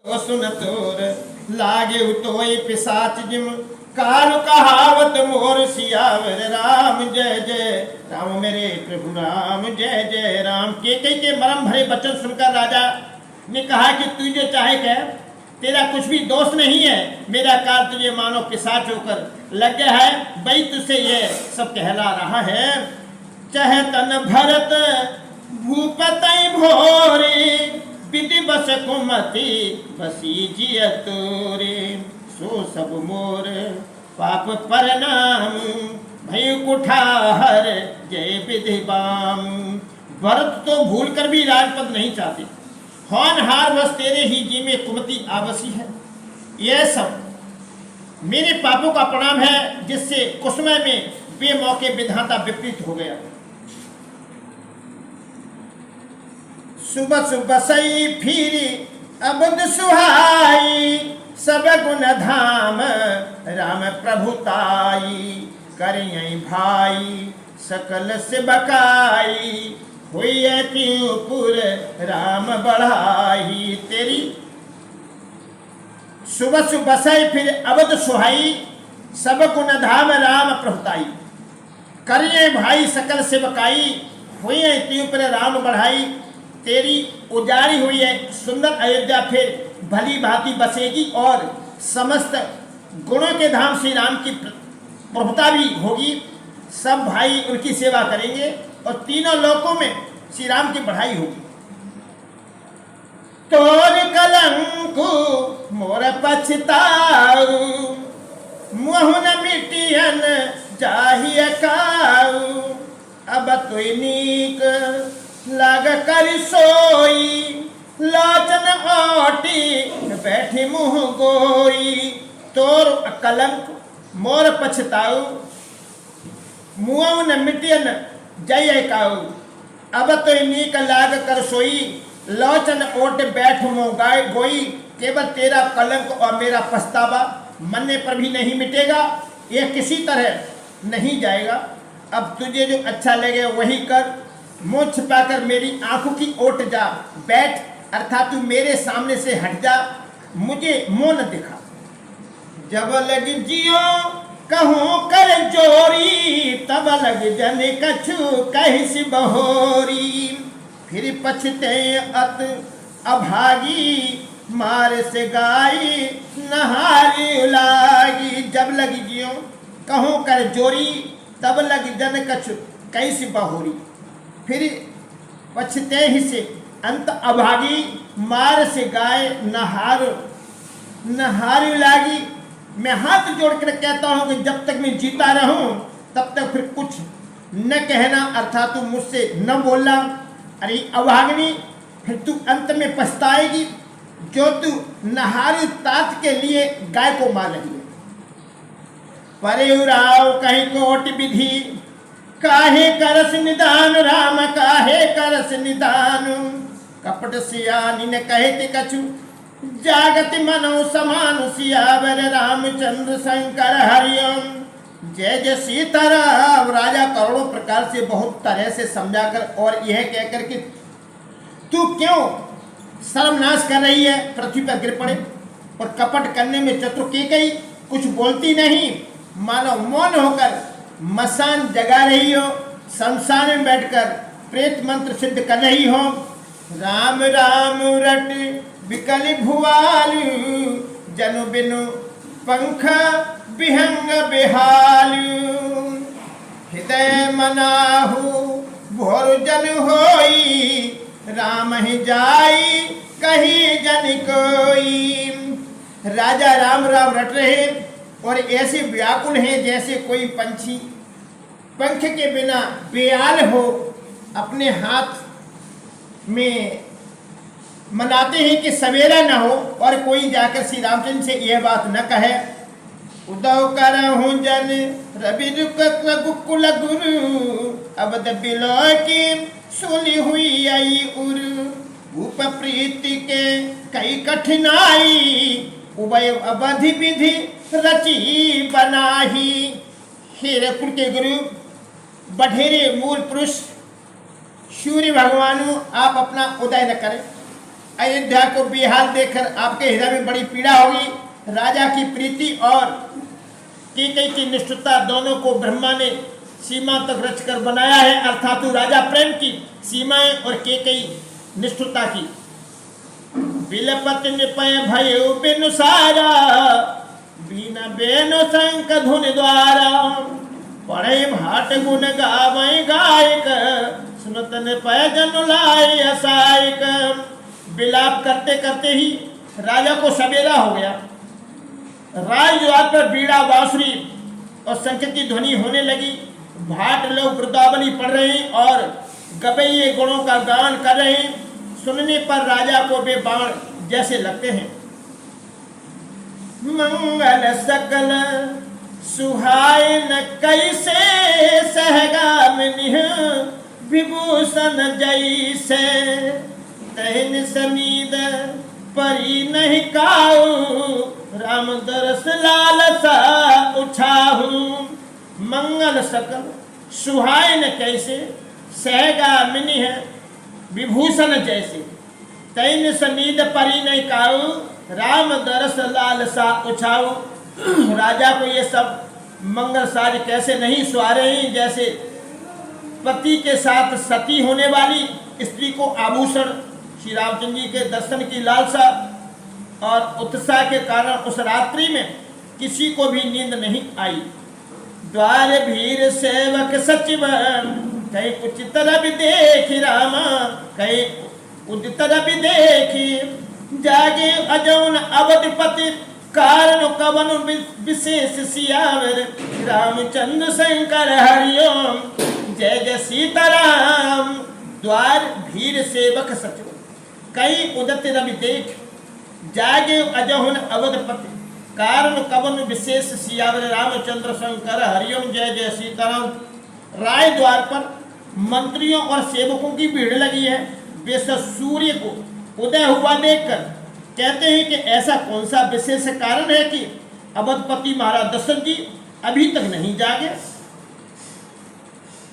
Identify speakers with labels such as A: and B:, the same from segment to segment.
A: सुन तोर लागे उतोई पिसाच जिम काल कहावत मोर सियावर राम जय जय राम मेरे प्रभु राम जय जय राम। के मरम भरे वचन सुनकर राजा ने कहा कि तू जो चाहे कह, तेरा कुछ भी दोष नहीं है, मेरा काल तुझे मानो पिशाच होकर लग गया है, भाई तुझसे ये सब कहला रहा है। चाहे तन भरत भूपतई भोरे विधि बस कुमति बसी जिय तोरे सो सब मोर पाप परनाम भय कुठार जय विधि बाम। भरत तो भूल कर भी राजपद नहीं चाहते, होनहार बस तेरे ही जी में कुमति आवसी है। यह सब मेरे पापों का परिणाम है, जिससे कुसमय में बेमौके विधाता विपरीत हो गया। सुबह सुबह सही फिरी अबद सुहाई सब गुण धाम राम प्रभुताई करियई भाई सकल से बकाई हुई त्योपुर राम बढ़ाई। तेरी सुबह सुबह सही फिर अबद सुहाई सब गुण धाम राम प्रभुताई करिए भाई सकल से बकाई हुई त्योपुर राम बढ़ाई। तेरी उजाड़ी हुई है सुंदर अयोध्या फिर भली भांति बसेगी और समस्त गुणों के धाम श्री राम की प्रभुता भी होगी। सब भाई उनकी सेवा करेंगे और तीनों लोकों में श्री राम की बढ़ाई होगी। तोर कलंकु मोर पछताऊ मुहुन मिटियन चाहिए काऊ अब तुई नीक लाग कर सोई लाचन ओटी बैठी मुँह गोई। तोर कलंक मोर पछताऊ मुँह न मिटियन जय काऊ अब तो नीक लाग कर सोई लोचन ओट बैठ मुँह गाय गोई। केवल तेरा कलंक और मेरा पछतावा मरने पर भी नहीं मिटेगा, यह किसी तरह नहीं जाएगा। अब तुझे जो अच्छा लगे वही कर, मुँह छिपाकर मेरी आंखों की ओट जा बैठ, अर्थात तू मेरे सामने से हट जा, मुझे मुँह न दिखा। जब लग जियो कहूँ कर जोरी तब लग जन कछु कहिस बहोरी फिर पछते अत अभागी मार से गाई नहारी लागी। जब लग जियो कहूँ कर जोरी तब लग जन कछु कहिस बहोरी फिर पछते ही से अंत अभागी मार से गाय नहार लागी। मैं हाथ जोड़कर कहता हूं कि जब तक मैं जीता रहूं तब तक फिर कुछ न कहना, अर्थात तू मुझसे न बोलना। अरे अभागिनी, फिर तू अंत में पछताएगी जो तू नहारी तात के लिए गाय को मार रही है। परिउराव कहीं कोट विधि काहे करस निदान राम काहे करस निदान। कपट सियानी ने कहते कछु जागति मनो समान सियावर रामचंद्र शंकर हरिओम। जय जय सीताराम। राजा करोड़ों प्रकार से बहुत तरह से समझाकर और यह कहकर कि तू क्यों सर्वनाश कर रही है, पृथ्वी पर गिर पड़े। और कपट करने में चतुर कैकेयी कुछ बोलती नहीं, मानो मौन होकर मसान जगा रही हो, शमशान में बैठकर प्रेत मंत्र सिद्ध कर रही हो। राम राम रट विकल भुआलु जनु बिनु पंख विहंग बिहालु हृदय मनाहु भोर जन होई राम ही जाई कहीं जन कोई। राजा राम राम रट रहे और ऐसे व्याकुल हैं जैसे कोई पंछी पंख के बिना बेहाल हो, अपने हाथ में मनाते हैं कि सवेरा न हो और कोई जाकर श्री रामचंद्र से यह बात न कहे। उदव करहूँ जन रवि गुकुल गुरु अवध बिलो की सुनी हुई आई उर उप प्रीति के कई कठिनाई उभय अवधि विधि रची बनाही। हीरकुल के गुरु बढेरे मूल पुरुष सूर्य भगवान आप अपना उदय न करें, अयोध्या को बेहाल देखकर आपके हृदय में बड़ी पीड़ा होगी। राजा की प्रीति और कैकेयी की निष्ठुरता दोनों को ब्रह्मा ने सीमा तक रचकर बनाया है, अर्थात राजा प्रेम की सीमाएं और कैकेयी निष्ठुरता की। बिलपत निपय भयो बिनु सारा, बीना बेनो शंख धुन द्वारा, पढ़े भाट गुण गावै गायक, सुनत निपय जन लाए असायक। विलाप करते करते ही राजा को सवेरा हो गया। राजद्वार पर बीड़ा बांसुरी और शंख की ध्वनि होने लगी। भाट लोग वृंदावनी पढ़ रहे हैं और गवैये गुणों का गान कर रहे हैं। सुनने पर राजा को वे बाण जैसे लगते हैं। मंगल सकल सुहाय न कैसे, सहगामिनी विभूषण जैसे, तहन समीद परी नहीं काऊ, राम दरस लालसा उछाहू। मंगल सकल सुहाय न कैसे, सहगामिनी है विभूषण जैसे, तैन समीद परी नहीं काऊ, राम दरस लालसा उछाऊ। राजा को ये सब मंगल साज कैसे नहीं सुहा रहे हैं, जैसे पति के साथ सती होने वाली स्त्री को आभूषण। श्री रामचंद्र जी के दर्शन की लालसा और उत्साह के कारण उस रात्रि में किसी को भी नींद नहीं आई। द्वार भीर सेवक सचिव, कहीं उचित रवि देखी रामा, कहीं उदित रवि देखी, जागे अजौन अवधिपति, कारण कवन विशेष सियावर, रामचंद्र शंकर हरिओम, जय जय सीताराम। द्वार भीर सेवक सचिव, कई उदित रवि देख, जागे अजहुन अवधपति, कारण कवन विशेष सियावर, रामचंद्र शंकर हरिओम, जय जय सीताराम। राय द्वार पर मंत्रियों और सेवकों की भीड़ लगी है। वे सब सूर्य को उदय हुआ देखकर कहते हैं कि ऐसा कौन सा विशेष कारण है कि अवधपति महाराज दशरथ जी अभी तक नहीं जागे।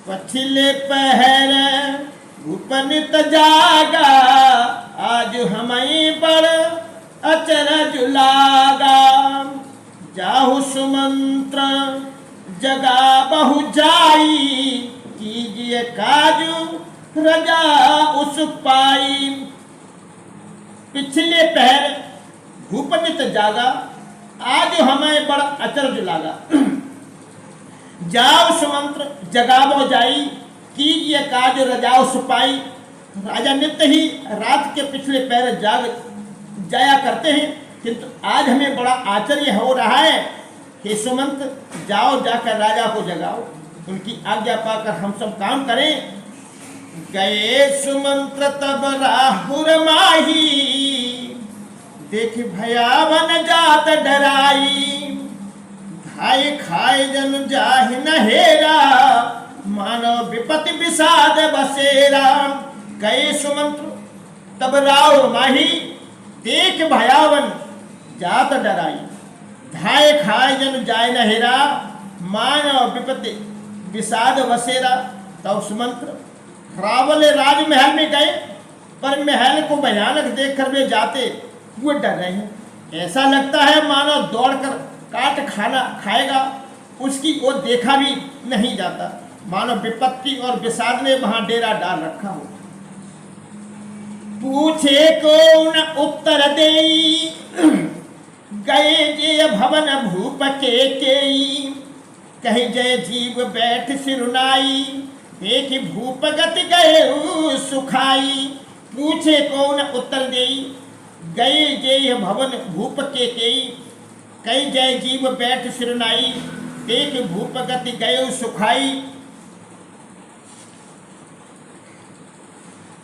A: पछिले पहर उपनित जागा, आज हमें बड़ अचरज लागा, जाहु सुमंत्र जगा बहु जाई, कीजिए काजू रजा उस पाई। पिछले पहर भूपनित जागा, आज हमें बड़ा अचरज लागा, जाओ सुमंत्र जगावो जाई, कीजिए काज रजाओ सुपाई। राजा नित्य ही रात के पिछले पहर जाग जाया करते हैं, किंतु आज हमें बड़ा आश्चर्य हो रहा है। हे सुमंत्र, जाओ जाकर राजा को जगाओ, उनकी आज्ञा पाकर हम सब काम करें। गए सुमंत्र तब राहुर माही, देख भयावन जात डराई, खाए खाए जन जाहि न हेरा, मानव विपति विषाद बसेरा। गए सुमंत्र तब राहुर माही, देख भयावन जात डराई, धाय खाए जन जाय न हेरा, मानव विपति विषाद बसेरा। तब सुमंत्र रावल राजमहल में गए, पर महल को भयानक देखकर वे जाते हुए डर रहे हैं। ऐसा लगता है मानो दौड़कर काट खाना खाएगा, उसकी ओर देखा भी नहीं जाता, मानो विपत्ति और विषाद ने वहां डेरा डाल रखा हो। पूछे कौन उत्तर देई, गए जे भवन भूप केकेयी, कहीं जय जीव बैठ सिरुनाई, देखी भूप गति गए सुखाई। पूछे कौन उत्तर देई, गए जे भवन भूप केकेयी, कहीं जय जीव बैठ सिरुनाई, देख भूप गति गए सुखाई।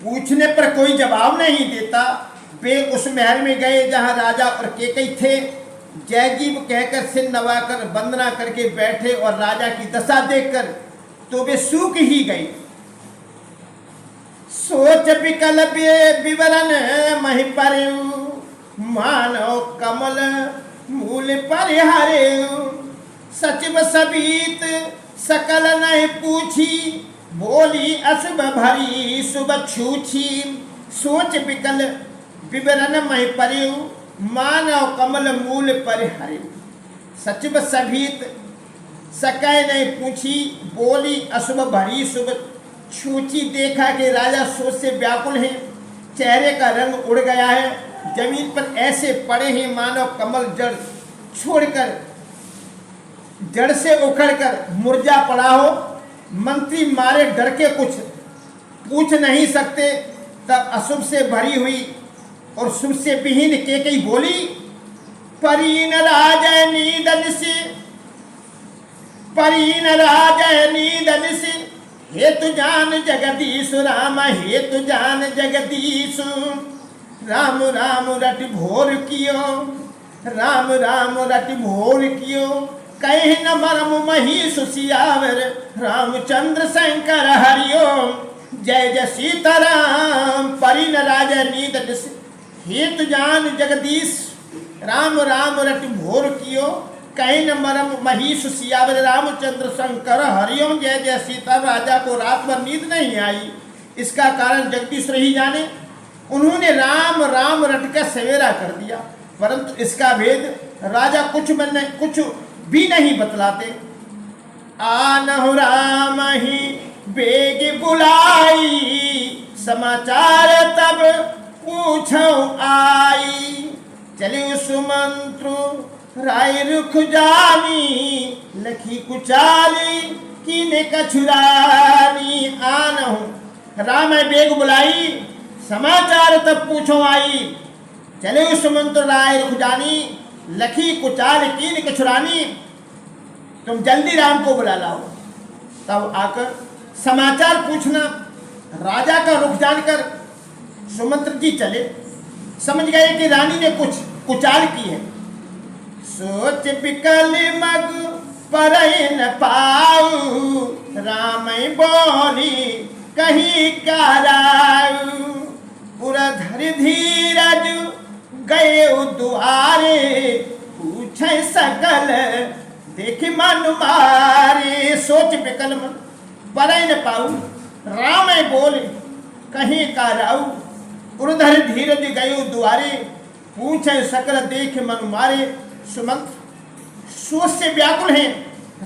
A: पूछने पर कोई जवाब नहीं देता। वे उस महल में गए जहां राजा और केकई थे। जयजीव कहकर सिर नवाकर वंदना करके बैठे और राजा की दशा देखकर तो वे सूख ही गए। सोच विकल विवरण महि परयु, मानव कमल मूल पर हरयु। सचिव सबीत सकल नहीं पूछी, बोली अशुभ भरी शुभ छूछी। सोच विकल विवरण मही परियु मानव कमल मूल परिहरियु। सचिव सभीत सकै नहीं पूछी, बोली अशुभ भरी शुभ छूची। देखा कि राजा सोच से व्याकुल हैं, चेहरे का रंग उड़ गया है, जमीन पर ऐसे पड़े हैं मानो कमल जड़ छोड़कर, जड़ से उखड़कर मुरझा पड़ा हो। मंत्री मारे डर के कुछ पूछ नहीं सकते। तब अशुभ से भरी हुई और शुभ से विहीन केकई बोली, परीन राजय नीदन से, परीन राजय नीदन से, हे तु जान जगदीश राम, हे तु जान जगदीश। राम राम रट भोर कियो, राम राम रट भोर कियो। कहीं न मरम मही सुसियावर, रामचंद्र शंकर हरिओम। जय जय सीताराम। परीन राजय नीदन से, हे तु जान जगदीश, राम राम रट भोर कियो। कहीं न मरम महीश सियावर, रामचंद्र शंकर हरिओम। जय जय सीता। राजा को रात भर नींद नहीं आई, इसका कारण जगदीश ही जाने। उन्होंने राम राम रट कर सवेरा कर दिया, परंतु इसका भेद राजा कुछ भी नहीं बतलाते। आनहु राम ही बेग बुलाई, समाचार तब पूछो आई। चलियो सुमंत्रु राय रुख जानी, लखी कुचाली कीने कछुरानी। आनहु राम बेग बुलाई, समाचार तब पूछो आई। चलियो सुमंत्र राय रुख जानी, लखी कुचाल कीन कछुरानी। तुम जल्दी राम को बुला लाओ। तब आकर समाचार पूछना। राजा का रुख जानकर सुमंत्र जी चले, समझ गए कि रानी ने कुछ कुचाल की है। सोच बिकल मग पर न पाऊ, राम बोली कहीं कराऊ। पुरधर धीरज गए दुआरे, पूछे सकल देख मन मारे। सोच बिकल मन पर न पाऊ, राम बोले कहीं कराऊ। पुरधर धीरज गए द्वारे, पूछे सकल देख मन मारे। सुमंत्र सोच से व्याकुल हैं,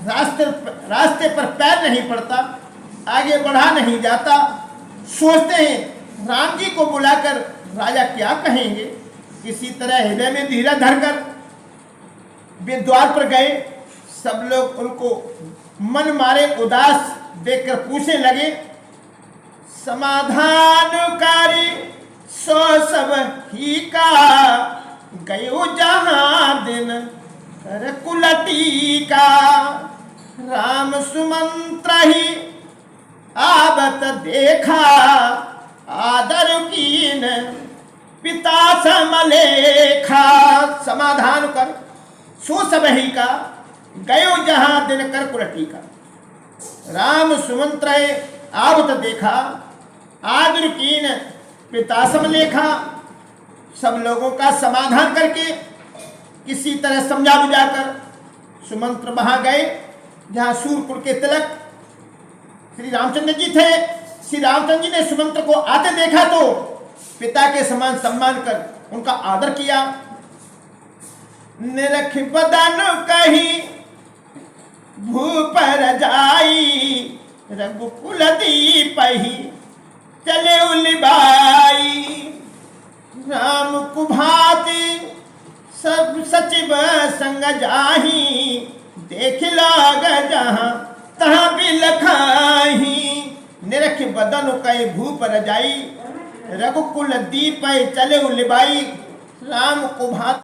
A: रास्ते पर पैर नहीं पड़ता, आगे बढ़ा नहीं जाता। सोचते हैं राम जी को बुलाकर राजा क्या कहेंगे। किसी तरह हृदय में धीरा धरकर वे द्वार पर गए। सब लोग उनको मन मारे उदास देखकर पूछने लगे, समाधानकारी सो सब ही का, गयो जहां दिन कर कुलटी का। राम सुमंत्र ही आवत देखा, आदर कीन पिता समलेखा। समाधान कर सो सब ही का, गयो जहां दिन कर कुलटी का। राम सुमंत्र आवत देखा, आदर कीन पिता समलेखा। सब लोगों का समाधान करके किसी तरह समझा बुझाकर सुमंत्र वहां गए जहां सूरपुर के तिलक श्री रामचंद्र जी थे। श्री रामचंद्र जी ने सुमंत्र को आते देखा तो पिता के समान सम्मान कर उनका आदर किया। निरख बदन कहीं भूपर जाई, रघुकुल दीप ही चले उलिबाई। राम कुभाती सब सचिव संग जाही, देख लाग जहां तहां बिलखाही। निरख बदन कई भूप रजाई, रघुकुल दीप चले उलिबाई। राम कुभाती